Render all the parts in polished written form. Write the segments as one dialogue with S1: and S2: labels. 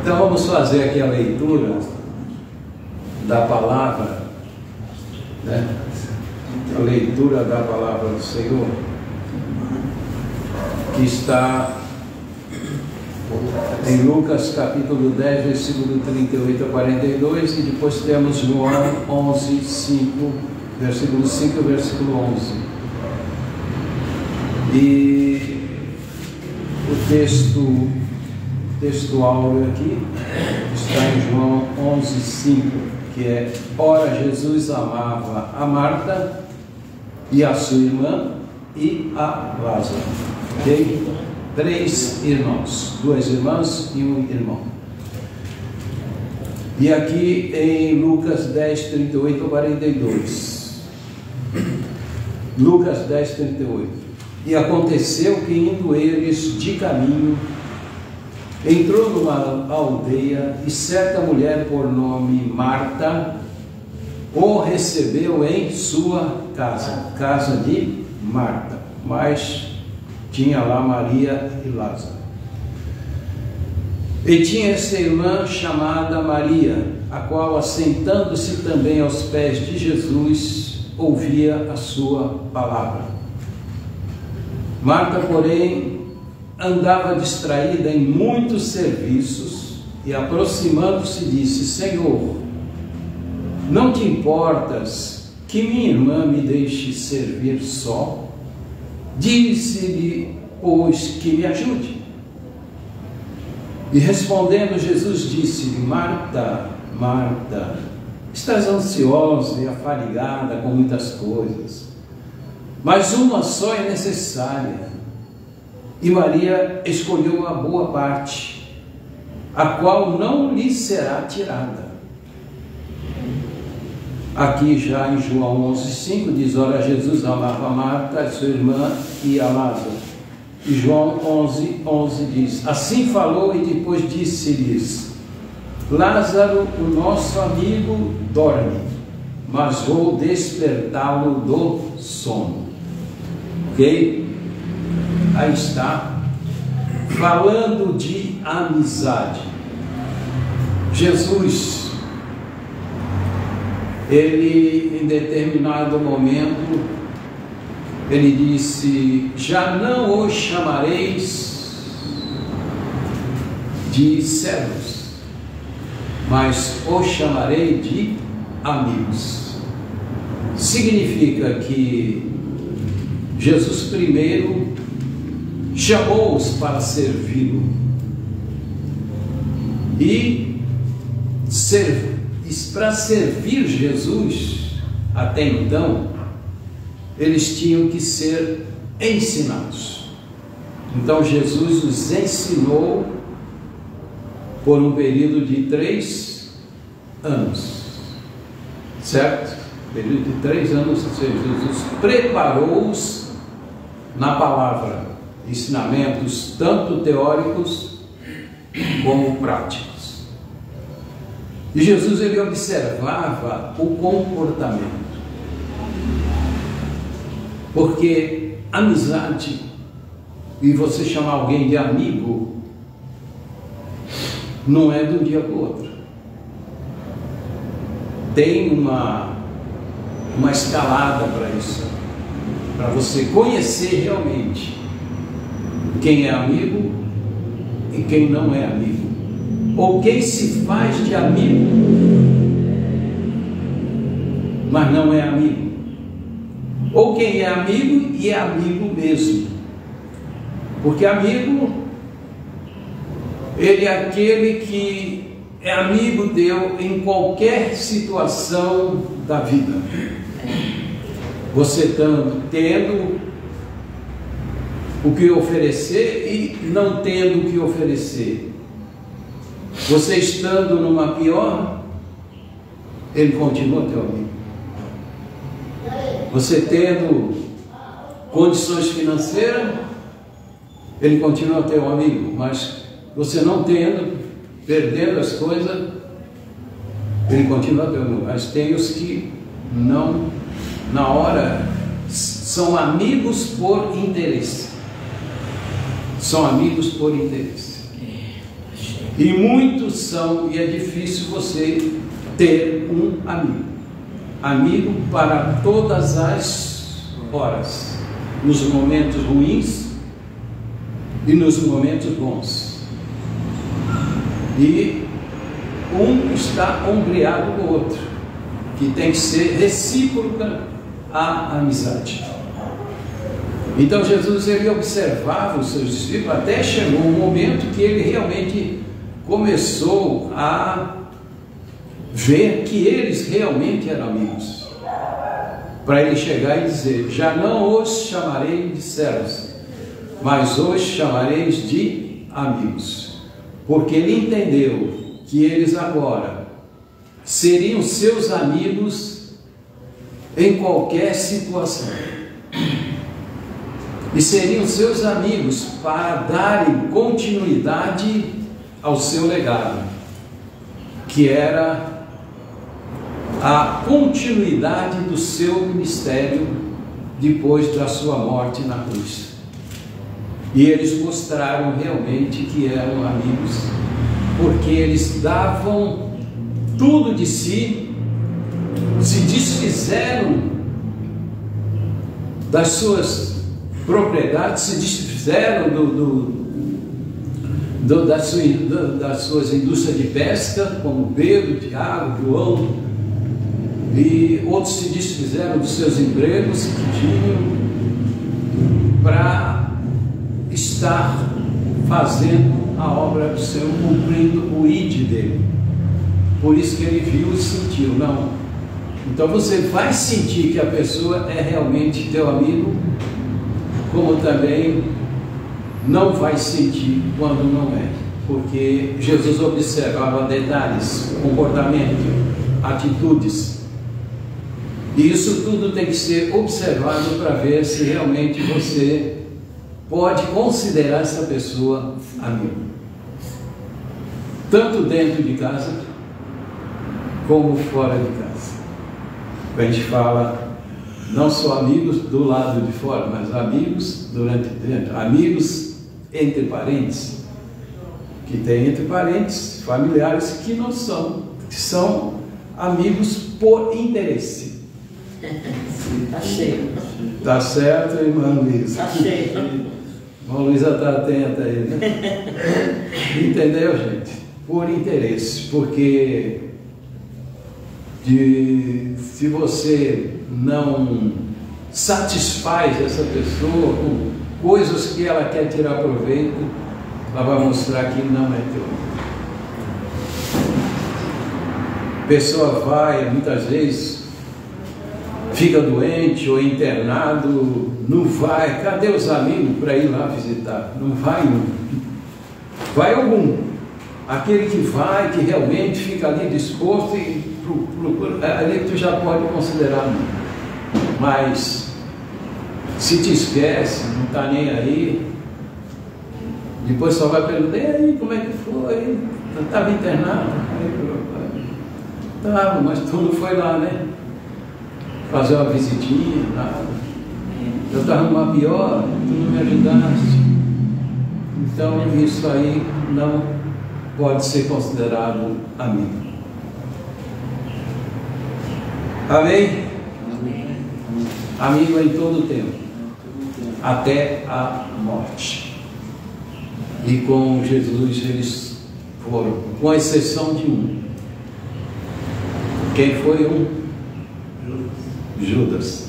S1: Então vamos fazer aqui a leitura da palavra, né? A leitura da palavra do Senhor, que está em Lucas capítulo 10, versículo 38 a 42, e depois temos João 11, 5, versículo 5 e versículo 11. E o texto áureo aqui está em João 11, 5, que é: ora, Jesus amava a Marta e a sua irmã e a Lázaro. Ok? 3 irmãos, 2 irmãs e 1 irmão. E aqui em Lucas 10, 38 a 42. Lucas 10, 38. E aconteceu que, indo eles de caminho, entrou numa aldeia, e certa mulher por nome Marta o recebeu em sua casa de Marta, mas tinha lá Maria e Lázaro. E tinha essa irmã chamada Maria, a qual, assentando-se também aos pés de Jesus, ouvia a sua palavra. Marta, porém, andava distraída em muitos serviços, e aproximando-se disse: Senhor, não te importas que minha irmã me deixe servir só? Disse-lhe, pois, que me ajude. E respondendo Jesus disse-lhe: Marta, Marta, estás ansiosa e afadigada com muitas coisas, mas uma só é necessária. E Maria escolheu a boa parte, a qual não lhe será tirada. Aqui já em João 11,5 diz: ora, Jesus amava a Marta, a sua irmã e a Lázaro. E João 11 diz: assim falou e depois disse-lhes: Lázaro, o nosso amigo, dorme, mas vou despertá-lo do sono. Ok? Aí está, falando de amizade. Jesus, ele, em determinado momento, ele disse: já não os chamareis de servos, mas os chamarei de amigos. Significa que Jesus primeiro chamou-os para servi-lo, e para servir Jesus, até então, eles tinham que ser ensinados. Então Jesus os ensinou por um período de 3 anos, certo? Período de 3 anos, ou seja, Jesus preparou-os na palavra, ensinamentos tanto teóricos como práticos. E Jesus, ele observava o comportamento, porque amizade, e você chamar alguém de amigo, não é de um dia para o outro. Tem uma escalada para isso, para você conhecer realmente quem é amigo e quem não é amigo, ou quem se faz de amigo, mas não é amigo, ou quem é amigo e é amigo mesmo. Porque amigo, ele é aquele que é amigo teu em qualquer situação da vida. Você tendo o que oferecer e não tendo o que oferecer, você estando numa pior, ele continua teu amigo. Você tendo condições financeiras, ele continua teu amigo. Mas você não tendo, perdendo as coisas, ele continua teu amigo. Mas tem os que não, na hora, são amigos por interesse. São amigos por interesse. E muitos são, e é difícil você ter um amigo. Amigo para todas as horas, nos momentos ruins e nos momentos bons. E um está ombreado com o outro, que tem que ser recíproca a amizade. Então Jesus, ele observava os seus discípulos, até chegou um momento que ele realmente começou a ver que eles realmente eram amigos, para ele chegar e dizer: já não os chamarei de servos, mas os chamareis de amigos, porque ele entendeu que eles agora seriam seus amigos em qualquer situação, e seriam seus amigos para darem continuidade ao seu legado, que era a continuidade do seu ministério depois da sua morte na cruz. E eles mostraram realmente que eram amigos, porque eles davam tudo de si, se desfizeram das suas propriedades, se desfizeram das suas indústrias de pesca, como Pedro, Tiago, João, e outros se desfizeram dos seus empregos que tinham para estar fazendo a obra do Senhor, cumprindo o ID dele. Por isso que ele viu e sentiu. Não, então você vai sentir que a pessoa é realmente teu amigo, como também não vai sentir quando não é, porque Jesus observava detalhes, comportamento, atitudes, e isso tudo tem que ser observado para ver se realmente você pode considerar essa pessoa amigo, tanto dentro de casa como fora de casa. A gente fala não só amigos do lado de fora, mas amigos durante dentro, amigos entre parentes, que tem entre parentes, familiares que não são, que são amigos por interesse.
S2: Tá cheio.
S1: Tá certo, irmã Luísa?
S2: Tá cheio.
S1: Irmã Luísa está atenta aí, né? Entendeu, gente? Por interesse, porque se você não satisfaz essa pessoa com coisas que ela quer tirar proveito, ela vai mostrar que não é teu. A pessoa vai, muitas vezes, fica doente ou internado, não vai. Cadê os amigos para ir lá visitar? Não vai um. Vai algum. Aquele que vai, que realmente fica ali disposto e procura, ali tu já pode considerar um. Mas se te esquece, não está nem aí, depois só vai perguntar: e aí, como é que foi? Estava internado? Estava, mas tu não foi lá, né? Fazer uma visitinha, nada. Eu estava numa pior, tu não me ajudaste. Então isso aí não pode ser considerado amigo. Amém? Amigo em todo o tempo, até a morte. E com Jesus eles foram, com exceção de um. Quem foi um? Judas.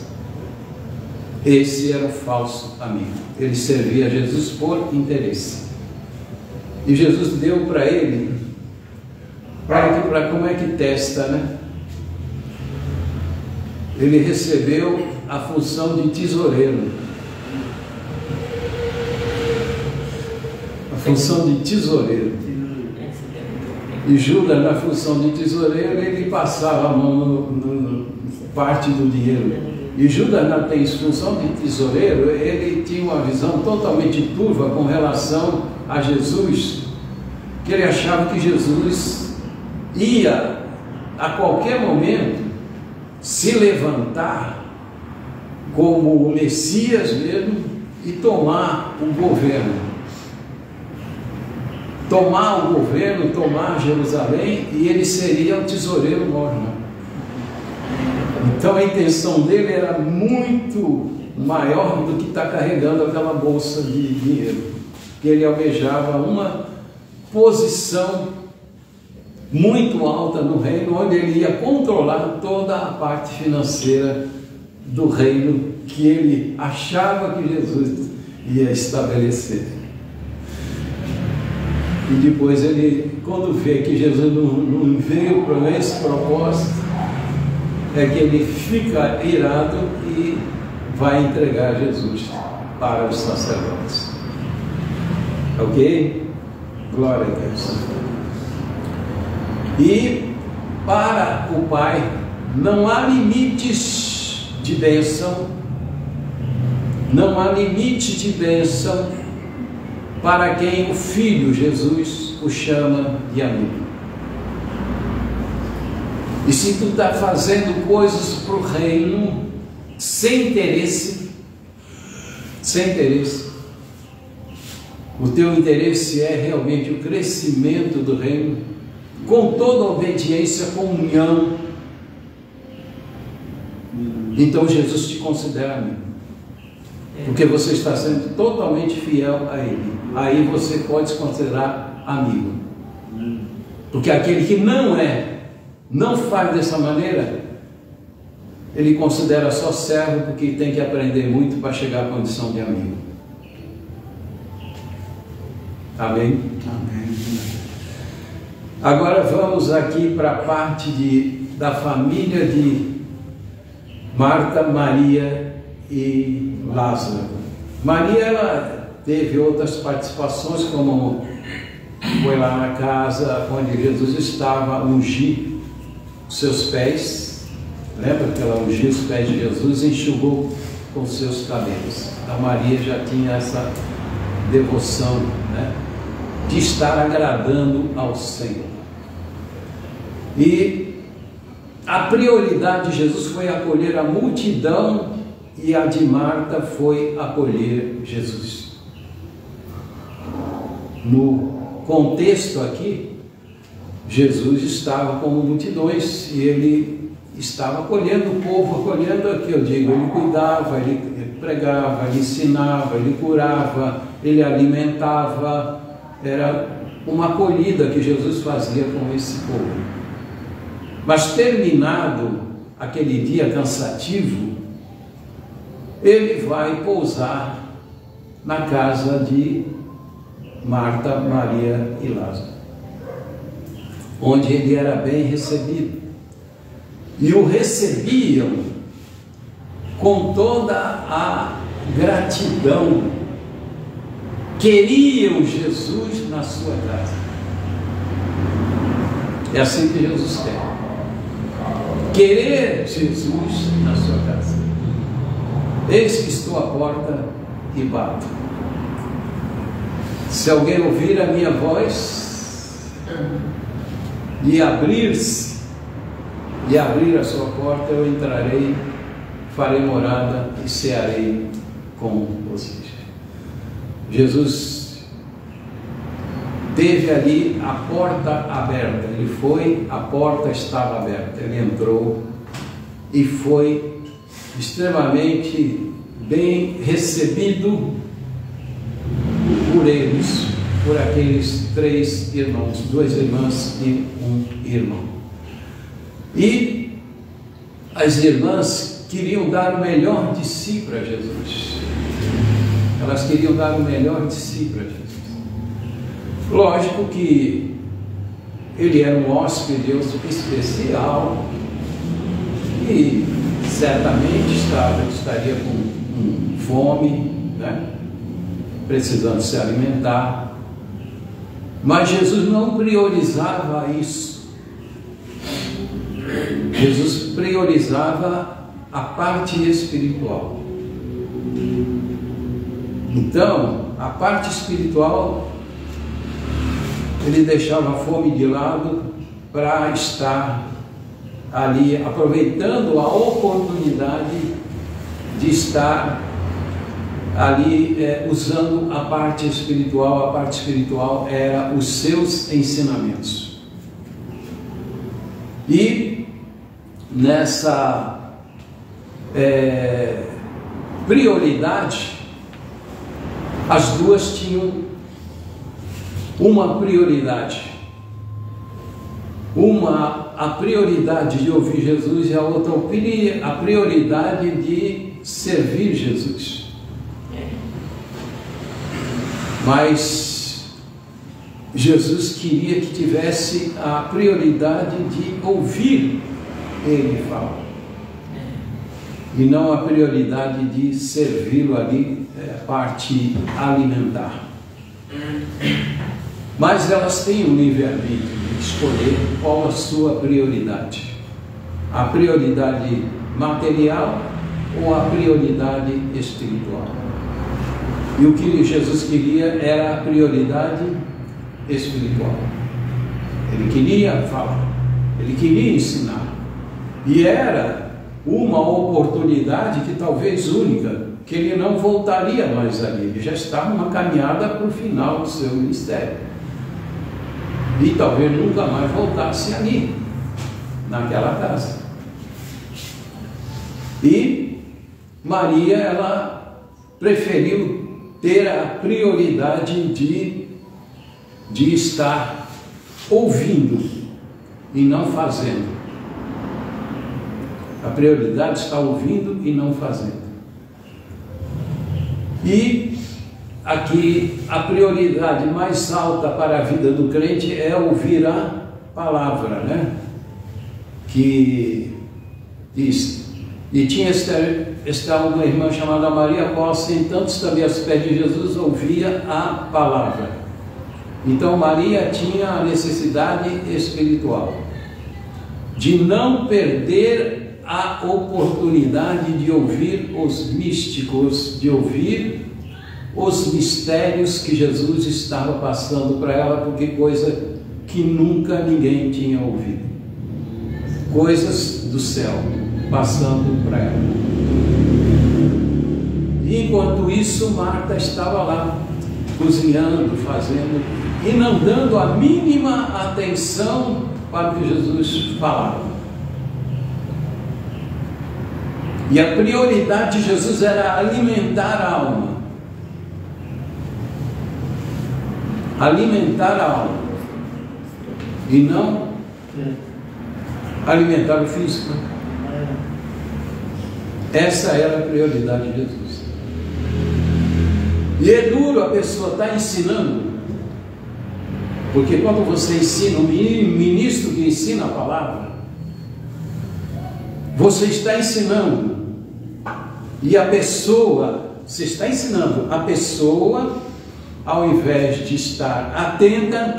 S1: Esse era o falso amigo. Ele servia a Jesus por interesse. E Jesus deu para ele, para como é que testa, né? Ele recebeu a função de tesoureiro. A função de tesoureiro. E Judas, na função de tesoureiro, ele passava a mão no parte do dinheiro. E Judas, na função de tesoureiro, ele tinha uma visão totalmente turva com relação a Jesus, que ele achava que Jesus ia, a qualquer momento, se levantar como o Messias mesmo e tomar o governo. tomar o governo, tomar Jerusalém, e ele seria o tesoureiro maior. Então a intenção dele era muito maior do que estar carregando aquela bolsa de dinheiro, que ele almejava uma posição muito alta no reino, onde ele ia controlar toda a parte financeira do reino que ele achava que Jesus ia estabelecer. E depois ele, quando vê que Jesus não veio para esse propósito, é que ele fica irado e vai entregar Jesus para os sacerdotes. Ok? Glória a Deus. E para o Pai não há limites de bênção, não há limite de bênção para quem o Filho Jesus o chama de amigo. E se tu está fazendo coisas para o reino sem interesse, o teu interesse é realmente o crescimento do reino, com toda a obediência, comunhão, então Jesus te considera amigo, porque você está sendo totalmente fiel a Ele. Aí você pode se considerar amigo, porque aquele que não faz dessa maneira, ele considera só servo, porque tem que aprender muito para chegar à condição de amigo. Amém?
S3: Amém.
S1: Agora vamos aqui para a parte da família de Marta, Maria e Lázaro. Maria, ela teve outras participações, como foi lá na casa onde Jesus estava, ungir os seus pés. Lembra que ela ungiu os pés de Jesus e enxugou com seus cabelos. A Maria já tinha essa devoção, né, de estar agradando ao Senhor. E a prioridade de Jesus foi acolher a multidão, e a de Marta foi acolher Jesus. No contexto aqui, Jesus estava com multidões e ele estava acolhendo o povo, acolhendo aqui, eu digo, ele cuidava, ele pregava, ele ensinava, ele curava, ele alimentava. Era uma acolhida que Jesus fazia com esse povo. Mas terminado aquele dia cansativo, ele vai pousar na casa de Marta, Maria e Lázaro, onde ele era bem recebido. E o recebiam com toda a gratidão, queriam Jesus na sua casa. É assim que Jesus quer. Querer Jesus na sua casa. Eis que estou à porta e bato. Se alguém ouvir a minha voz e abrir-se, e abrir a sua porta, eu entrarei, farei morada e cearei com vocês. Jesus teve ali a porta aberta, ele foi, a porta estava aberta, ele entrou e foi extremamente bem recebido por eles, por aqueles 3 irmãos, 2 irmãs e 1 irmão. E as irmãs queriam dar o melhor de si para Jesus. Elas queriam dar o melhor de si para Jesus. Lógico que ele era um hóspede especial e certamente estaria com fome, né? Precisando se alimentar. Mas Jesus não priorizava isso. Jesus priorizava a parte espiritual. Então, a parte espiritual, ele deixava a fome de lado para estar ali, aproveitando a oportunidade de estar ali usando a parte espiritual era os seus ensinamentos. E nessa prioridade, as duas tinham uma prioridade. Uma a prioridade de ouvir Jesus e a outra a prioridade de servir Jesus. Mas Jesus queria que tivesse a prioridade de ouvir Ele falar, e não a prioridade de servi-lo ali, a parte alimentar. Mas elas têm um livre-arbítrio de escolher qual a sua prioridade: a prioridade material ou a prioridade espiritual. E o que Jesus queria era a prioridade espiritual. Ele queria falar, ele queria ensinar, e era uma oportunidade que talvez única, que ele não voltaria mais ali. Ele já estava numa caminhada para o final do seu ministério, e talvez nunca mais voltasse ali, naquela casa. E Maria, ela preferiu ter a prioridade de estar ouvindo e não fazendo. A prioridade está ouvindo e não fazendo. E aqui a prioridade mais alta para a vida do crente é ouvir a palavra, né? Que diz: e tinha uma irmã chamada Maria, qual, sentando-se também aos pés de Jesus, ouvia a palavra. Então Maria tinha a necessidade espiritual de não perder a oportunidade de ouvir os místicos, de ouvir os mistérios que Jesus estava passando para ela, porque coisa que nunca ninguém tinha ouvido, coisas do céu passando para ela. E enquanto isso, Marta estava lá cozinhando, fazendo, e não dando a mínima atenção para o que Jesus falava. E a prioridade de Jesus era alimentar a alma. Alimentar a alma. E não alimentar o físico. Essa era a prioridade de Jesus. E é duro a pessoa estar ensinando, porque quando você ensina, um ministro que ensina a palavra, você está ensinando, e a pessoa, você está ensinando, a pessoa, ao invés de estar atenta,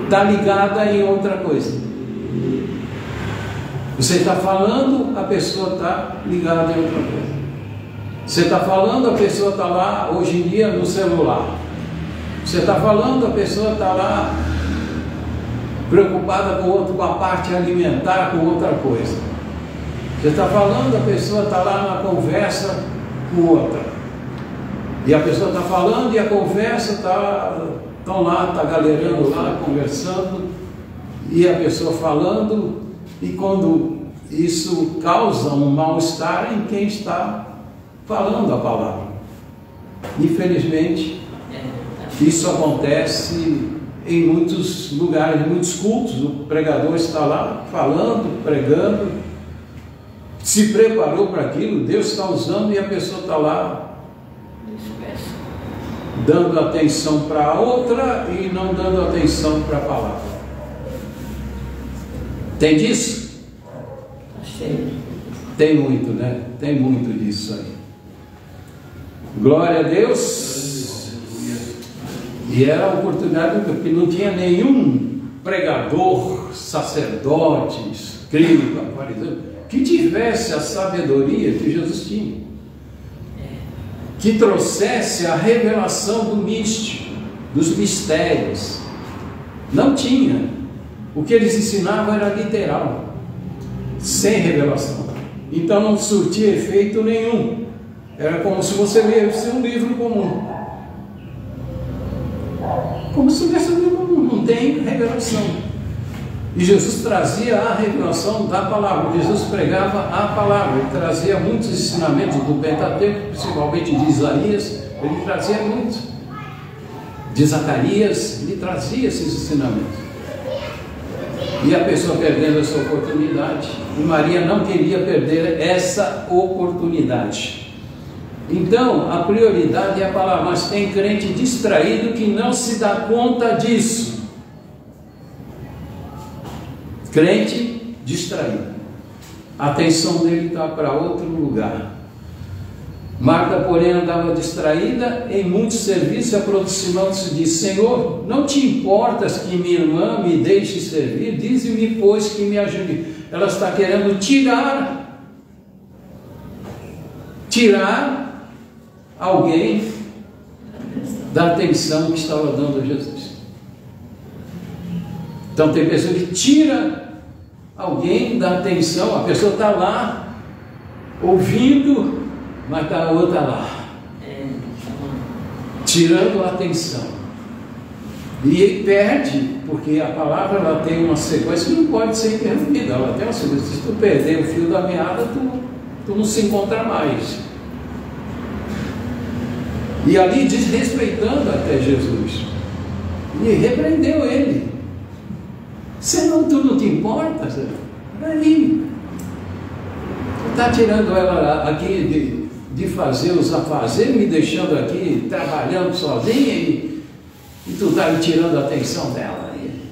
S1: está ligada em outra coisa. Você está falando, a pessoa está ligada em outra coisa. Você está falando, a pessoa está lá, hoje em dia, no celular. Você está falando, a pessoa está lá, preocupada com a parte alimentar, com outra coisa. Você está falando, a pessoa está lá na conversa com outra. E a pessoa está falando e a conversa estão lá, está galerando lá, conversando, e a pessoa falando, e quando isso causa um mal-estar em quem está falando a palavra. Infelizmente, isso acontece em muitos lugares, em muitos cultos. O pregador está lá falando, pregando, se preparou para aquilo, Deus está usando, e a pessoa está lá dando atenção para a outra e não dando atenção para a palavra. Tem disso? Tem muito, né? Tem muito disso aí. Glória a Deus. E era a oportunidade, porque não tinha nenhum pregador, sacerdote, escriba, fariseu, que tivesse a sabedoria que Jesus tinha, que trouxesse a revelação do místico, dos mistérios. Não tinha. O que eles ensinavam era literal, sem revelação. Então não surtia efeito nenhum. Era como se você lesse um livro comum. Como se lesse um livro comum, não tem revelação. E Jesus trazia a revelação da palavra. Jesus pregava a palavra. Ele trazia muitos ensinamentos do Pentateuco, principalmente de Isaías. Ele trazia muitos. De Zacarias, ele trazia esses ensinamentos. E a pessoa perdendo essa oportunidade. E Maria não queria perder essa oportunidade. Então, a prioridade é a palavra. Mas tem crente distraído que não se dá conta disso. Crente distraído. A atenção dele está para outro lugar. Marta, porém, andava distraída em muitos serviços, aproximando-se de Senhor, não te importas que minha irmã me deixe servir? Dize-me, pois, que me ajude. Ela está querendo tirar alguém da atenção que estava dando a Jesus. Então tem pessoa que tira alguém da atenção, a pessoa está lá ouvindo, mas a outra lá tirando a atenção e perde, porque a palavra ela tem uma sequência que não pode ser interrompida, ela tem uma sequência. Se tu perder o fio da meada, tu não se encontra mais. E ali desrespeitando até Jesus, e repreendeu ele. Senão tu não te importa, aí está tirando ela aqui de fazer os afazeres, me deixando aqui trabalhando sozinha e tu está tirando a atenção dela aí.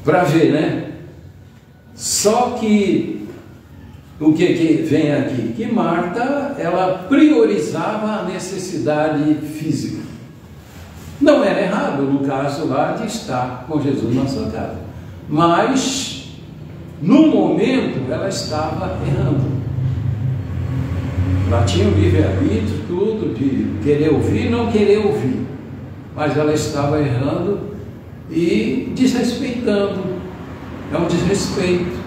S1: Para ver, né? Só que o que vem aqui? Que Marta, ela priorizava a necessidade física. Não era errado, no caso lá, de estar com Jesus na sua casa. Mas, no momento, ela estava errando. Ela tinha o livre-arbítrio, tudo, de querer ouvir e não querer ouvir. Mas ela estava errando e desrespeitando. É um desrespeito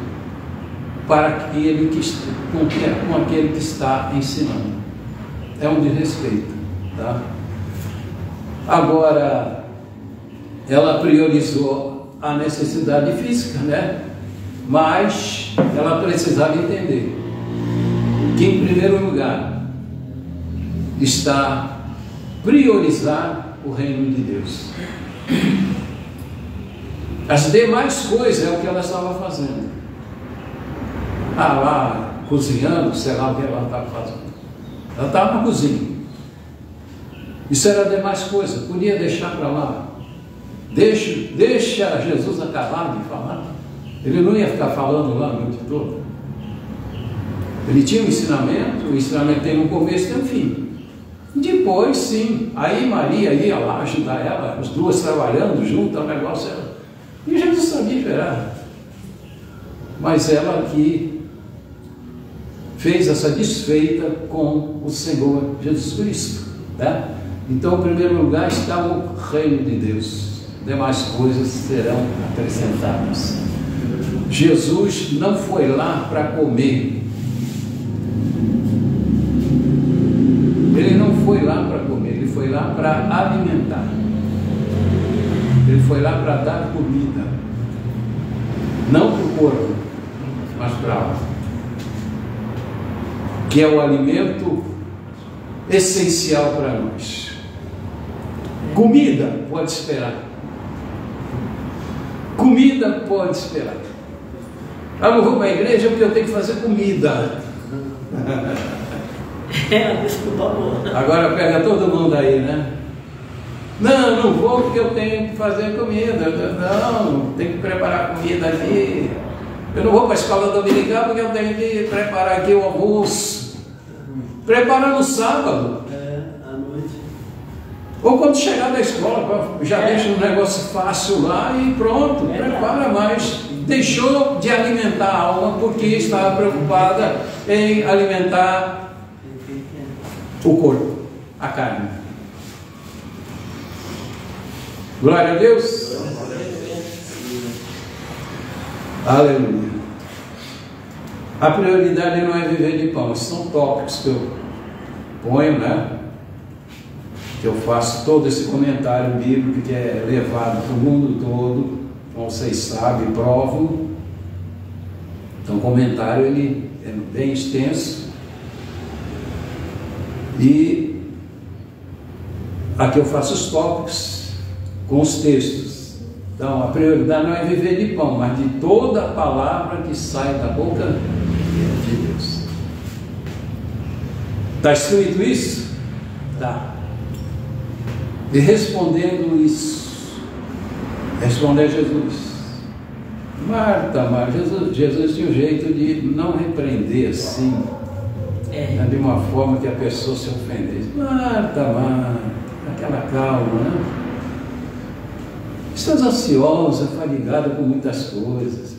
S1: para aquele com aquele que está ensinando. É um desrespeito, tá? Agora, ela priorizou a necessidade física, né? Mas ela precisava entender que, em primeiro lugar, está priorizar o reino de Deus. As demais coisas é o que ela estava fazendo. Lá cozinhando, sei lá o que ela estava fazendo. Ela estava na cozinha. Isso era demais coisa, podia deixar para lá. Deixa Jesus acabar de falar. Ele não ia ficar falando lá a noite toda. Ele tinha um ensinamento, o ensinamento tem um começo e tem um fim. Depois, sim, aí Maria ia lá ajudar ela, as duas trabalhando junto, o negócio era... E Jesus sabia esperar. Mas ela aqui fez essa desfeita com o Senhor Jesus Cristo, tá? Então, em primeiro lugar está o reino de Deus. Demais coisas serão acrescentadas. Jesus não foi lá para comer. Ele não foi lá para comer, ele foi lá para alimentar. Ele foi lá para dar comida. Não para o corpo, mas para a alma. Que é o alimento essencial para nós. Comida pode esperar. Comida pode esperar. Eu não vou para a igreja porque eu tenho que fazer comida.
S2: Desculpa, amor.
S1: Agora pega todo mundo aí, né? Não vou porque eu tenho que fazer comida. Não, tenho que preparar comida aqui. Eu não vou para a escola dominical porque eu tenho que preparar aqui o almoço. Prepara no sábado.
S2: À noite.
S1: Ou quando chegar da escola, já deixa um negócio fácil lá e pronto, prepara mais. Deixou de alimentar a alma porque estava preocupada em alimentar o corpo, a carne. Glória a Deus. Aleluia. A prioridade não é viver de pão. Esses são tópicos que eu ponho, né? Que eu faço todo esse comentário bíblico que é levado para o mundo todo, como vocês sabem, provo. Então o comentário ele é bem extenso. E aqui eu faço os tópicos com os textos. Então a prioridade não é viver de pão, mas de toda a palavra que sai da boca de Deus. Está escrito isso? Tá. E respondendo isso, respondeu Jesus. Marta, Jesus tinha um jeito de não repreender assim, de uma forma que a pessoa se ofendesse. Marta, aquela calma, né? Estás ansiosa, fadigada com muitas coisas,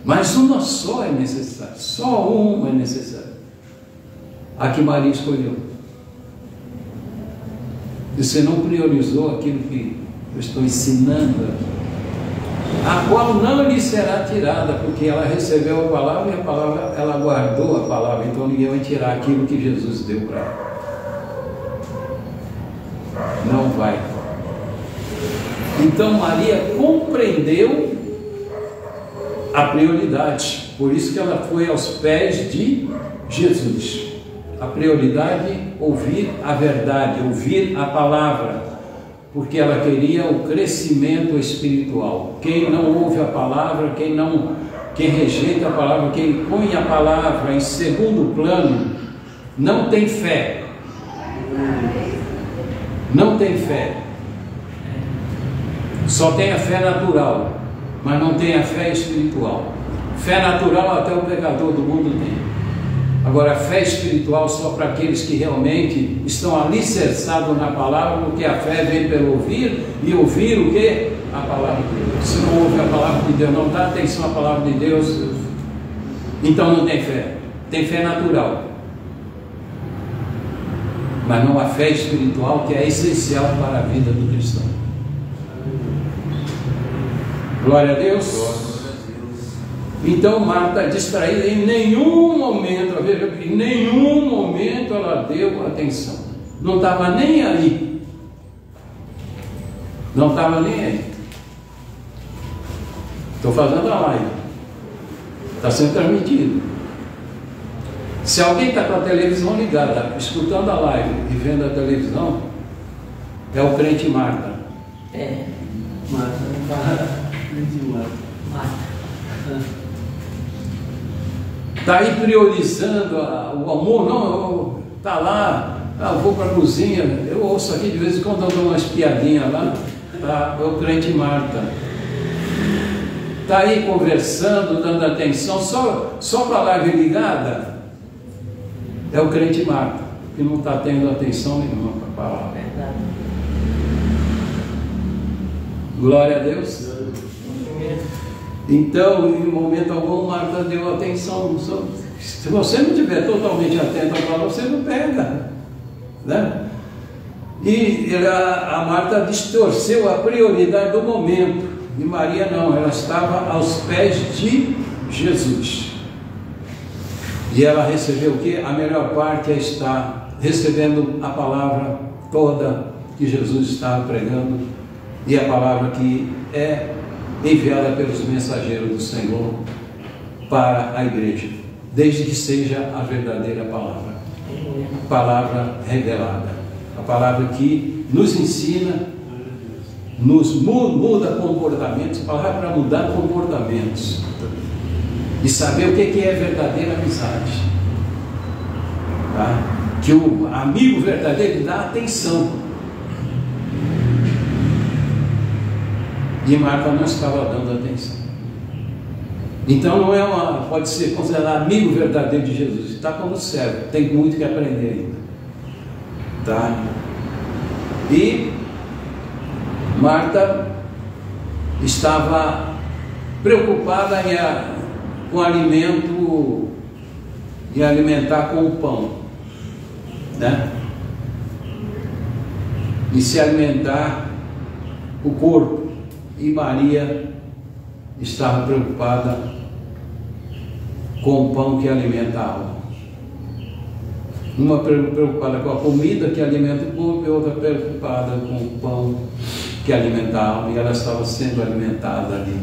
S1: mas uma só é necessária, só uma é necessária. A que Maria escolheu. Você não priorizou aquilo que eu estou ensinando aqui, a qual não lhe será tirada, porque ela recebeu a palavra e a palavra, ela guardou a palavra, então ninguém vai tirar aquilo que Jesus deu para ela. Não vai. Então Maria compreendeu a prioridade, por isso que ela foi aos pés de Jesus. A prioridade, ouvir a verdade, ouvir a palavra, porque ela queria o crescimento espiritual. Quem não ouve a palavra, quem rejeita a palavra, quem põe a palavra em segundo plano, não tem fé. Não tem fé. Só tem a fé natural, mas não tem a fé espiritual. Fé natural até o pecador do mundo tem. Agora, a fé espiritual só para aqueles que realmente estão alicerçados na palavra, porque a fé vem pelo ouvir, e ouvir o quê? A palavra de Deus. Se não ouve a palavra de Deus, não dá atenção à palavra de Deus, então não tem fé. Tem fé natural, mas não a fé espiritual, que é essencial para a vida do cristão. Glória a Deus. Então Marta, distraída, em nenhum momento, veja, em nenhum momento ela deu atenção. Não estava nem aí. Não estava nem aí. Estou fazendo a live. Está sendo transmitido. Se alguém está com a televisão ligada, escutando a live e vendo a televisão, é o crente Marta.
S2: Marta, crente Marta.
S1: Está aí priorizando o amor, não, está lá, eu vou para a cozinha, eu ouço aqui de vez em quando eu dou umas piadinhas lá, tá, é o crente Marta. Está aí conversando, dando atenção, só para a live ligada, é o crente Marta, que não está tendo atenção nenhuma para a palavra. Glória a Deus. Então, em momento algum, Marta deu atenção. Se você não estiver totalmente atento à palavra, você não pega, né? E a Marta distorceu a prioridade do momento. E Maria não, ela estava aos pés de Jesus. E ela recebeu o quê? A melhor parte é estar recebendo a palavra toda que Jesus estava pregando, e a palavra que é enviada pelos mensageiros do Senhor para a igreja, desde que seja a verdadeira palavra, palavra revelada, a palavra que nos ensina, nos muda comportamentos, a palavra para mudar comportamentos e saber o que é verdadeira amizade, tá? Que o amigo verdadeiro dá atenção. E Marta não estava dando atenção. Então não é pode ser considerado amigo verdadeiro de Jesus. Está como servo, tem muito que aprender ainda, tá? E Marta estava preocupada com alimento, em alimentar com o pão, né? E se alimentar o corpo. E Maria estava preocupada com o pão que alimenta a alma. Uma preocupada com a comida que alimenta o corpo e outra preocupada com o pão que alimenta a alma, e ela estava sendo alimentada ali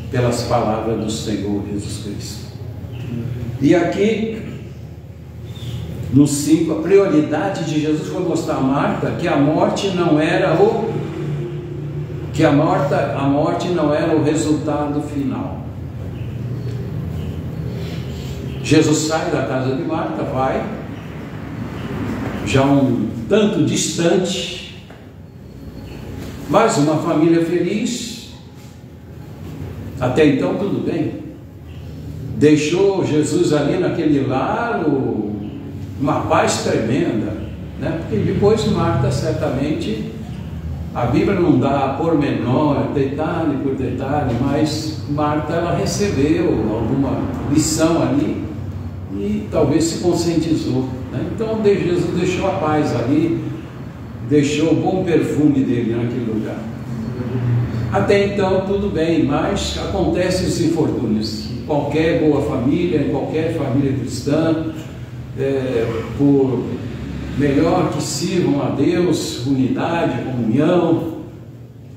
S1: pelas palavras do Senhor Jesus Cristo. E aqui no 5, a prioridade de Jesus foi mostrar a Marta que a morte não era a morte não era o resultado final. Jesus sai da casa de Marta, vai já um tanto distante, mas uma família feliz. Até então tudo bem. Deixou Jesus ali naquele lar, uma paz tremenda, né? Porque depois Marta, certamente, a Bíblia não dá pormenor, detalhe por detalhe, mas Marta, ela recebeu alguma lição ali e talvez se conscientizou, né? Então Jesus deixou a paz ali, deixou o bom perfume dele naquele lugar. Até então tudo bem, mas acontecem os infortúnios. Em qualquer boa família, em qualquer família cristã, por melhor que sirvam a Deus, unidade, comunhão,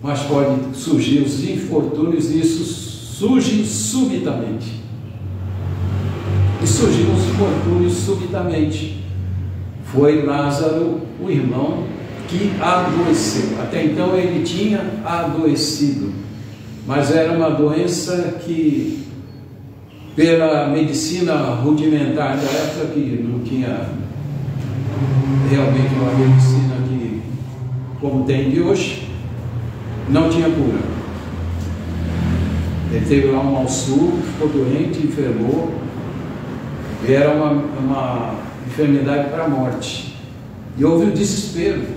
S1: mas podem surgir os infortúnios, e isso surge subitamente. E surgiram os infortúnios subitamente. Foi Lázaro, o irmão, que adoeceu. Até então ele tinha adoecido, mas era uma doença que, pela medicina rudimentar da época, que não tinha realmente uma medicina que, como tem de hoje, não tinha cura. Ele teve lá um mal súbito, ficou doente, enfermou, e era uma enfermidade para a morte. E houve o desespero.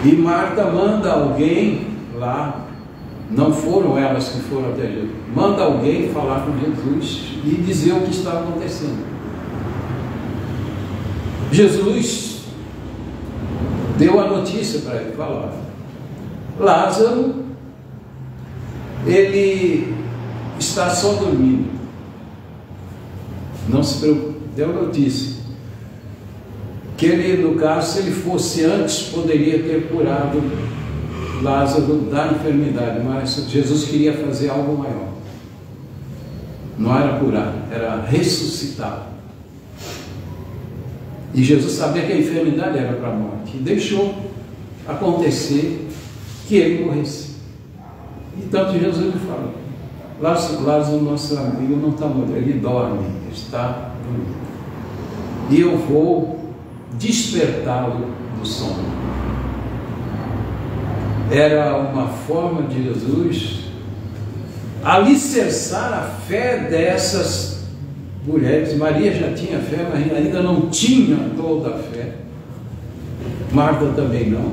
S1: E Marta manda alguém lá, não foram elas que foram até Jesus, manda alguém falar com Jesus e dizer o que estava acontecendo. Jesus deu a notícia para ele, falar: Lázaro, ele está só dormindo. Não se preocupe, deu notícia. Que ele, no caso, se ele fosse antes, poderia ter curado Lázaro da enfermidade, mas Jesus queria fazer algo maior. Não era curar, era ressuscitar. E Jesus sabia que a enfermidade era para a morte, e deixou acontecer que ele morresse. E tanto Jesus lhe falou: Lázaro, nosso amigo, não está morto, ele dorme, está dormindo. E eu vou despertá-lo do sono. Era uma forma de Jesus alicerçar a fé dessas mulheres. Maria já tinha fé, mas ainda não tinha toda a fé. Marta também não.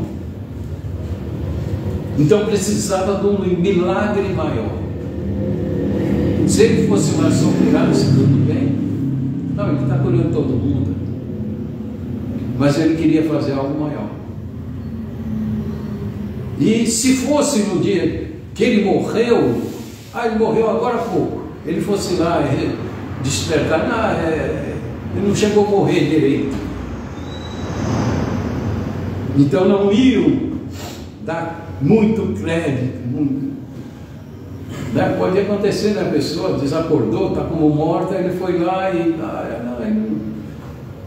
S1: Então precisava de um milagre maior. Se ele fosse mais só curar, se tudo bem. Não, ele está curando todo mundo. Mas ele queria fazer algo maior. E se fosse no dia que ele morreu, ele morreu agora há pouco, ele fosse lá despertar, ele não chegou a morrer direito. Então não iam dar muito crédito. Pode acontecer, né? A pessoa desacordou, está como morta, ele foi lá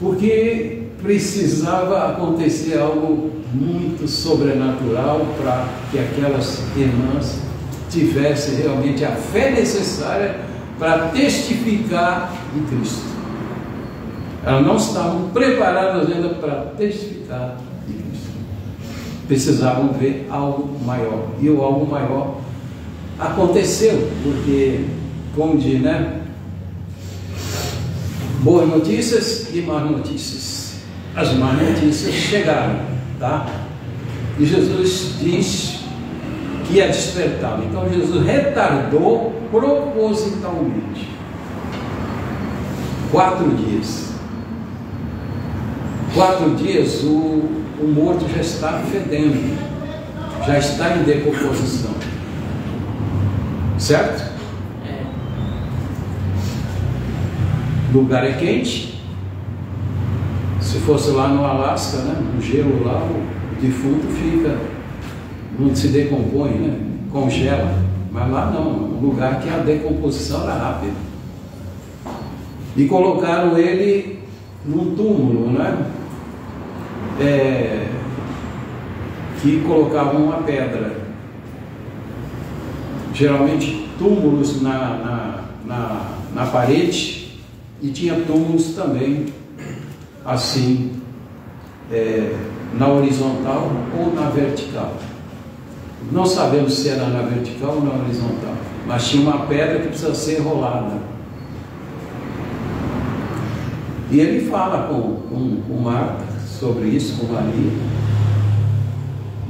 S1: porque precisava acontecer algo muito sobrenatural para que aquelas irmãs tivessem realmente a fé necessária para testificar de Cristo. Elas não estavam preparadas ainda para testificar de Cristo. Precisavam ver algo maior. E o algo maior aconteceu, porque, como diz, né? Boas notícias e más notícias. As más notícias chegaram, tá? E Jesus diz que ia despertá-lo. Então Jesus retardou propositalmente 4 dias. 4 dias o morto já está fedendo, já está em decomposição. Certo? O lugar é quente. Se fosse lá no Alasca, né, no gelo lá, o defunto fica, não se decompõe, né, congela. Mas lá não, um lugar que a decomposição era rápida. E colocaram ele num túmulo, né, que colocavam uma pedra. Geralmente túmulos na parede, e tinha túmulos também assim, na horizontal ou na vertical. Não sabemos se era na vertical ou na horizontal, mas tinha uma pedra que precisa ser rolada. E ele fala com Marta sobre isso, com Maria.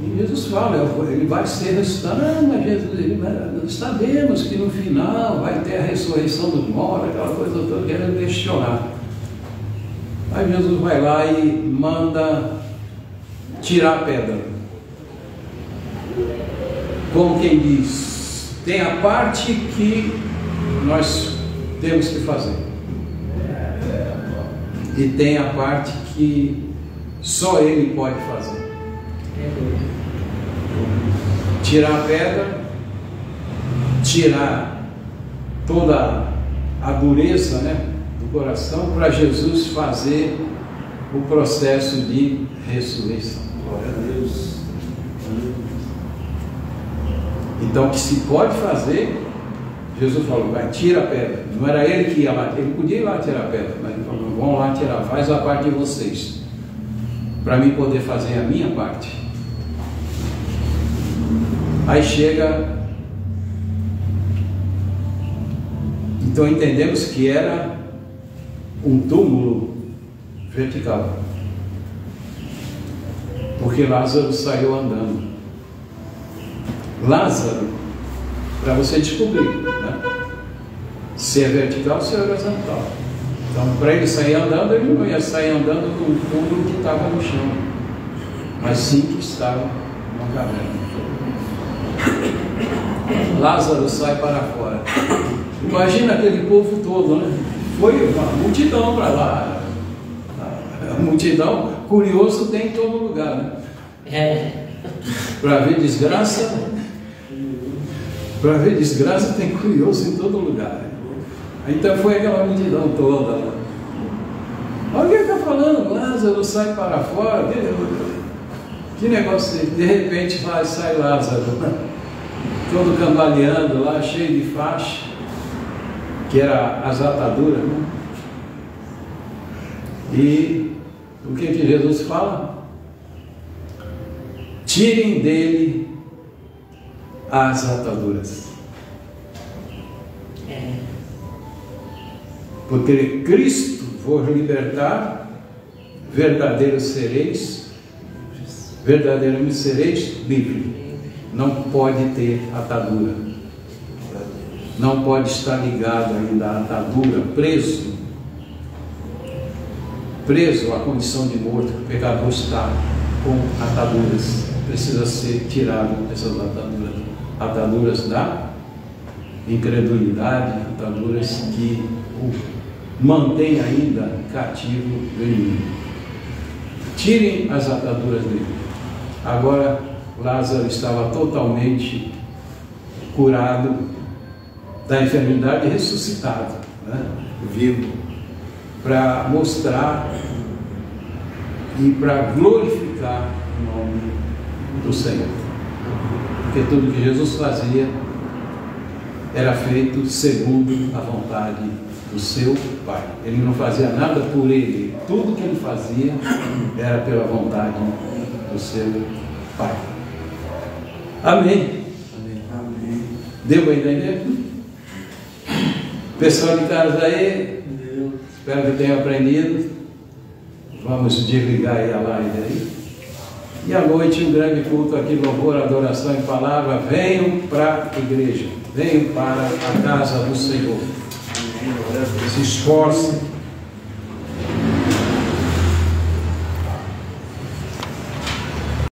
S1: E Jesus fala, ele vai ser ressuscitado. Mas Jesus, nós sabemos que no final vai ter a ressurreição dos mortos, aquela coisa toda, querendo questionar. Aí Jesus vai lá e manda tirar a pedra. Como quem diz, tem a parte que nós temos que fazer. E tem a parte que só Ele pode fazer. Tirar a pedra, tirar toda a dureza, né, do coração, para Jesus fazer o processo de ressurreição. Glória a Deus. Então, o que se pode fazer, Jesus falou, vai, tira a pedra. Não era ele que ia lá, ele podia ir lá tirar a pedra, mas ele falou, vão lá tirar, faz a parte de vocês, para mim poder fazer a minha parte. Aí chega, então entendemos que era um túmulo vertical, porque Lázaro saiu andando. Lázaro, para você descobrir, né, se é vertical ou se é horizontal. Então, para ele sair andando, ele não ia sair andando num túmulo que estava no chão, mas sim que estava numa caverna. Lázaro sai para fora. Imagina aquele povo todo, né? Foi uma multidão para lá. A multidão, curioso, tem em todo lugar, né? Para ver desgraça, tem curioso em todo lugar. Então foi aquela multidão toda lá. Alguém está falando, Lázaro sai para fora. Que negócio é? De repente sai Lázaro, todo cambaleando lá, cheio de faixa, que era as ataduras, né? E o que Jesus fala? Tirem dele as ataduras. Porque Cristo vos libertar, verdadeiramente sereis livre. Não pode ter atadura, não pode estar ligado ainda à atadura, preso à condição de morto. O pecador está com ataduras, precisa ser tirado essas ataduras da incredulidade, ataduras que o mantém ainda cativo do inimigo. Tirem as ataduras dele. Agora Lázaro estava totalmente curado da enfermidade e ressuscitado, né? Vivo, para mostrar e para glorificar o nome do Senhor. Porque tudo que Jesus fazia era feito segundo a vontade do seu Pai. Ele não fazia nada por ele, tudo que ele fazia era pela vontade do seu Pai. Amém. Amém. Deu para entender? Pessoal de casa aí, espero que tenham aprendido. Vamos desligar aí a live aí. E à noite um grande culto aqui, louvor, adoração e palavra. Venham para a igreja, venham para a casa do Senhor. Se esforcem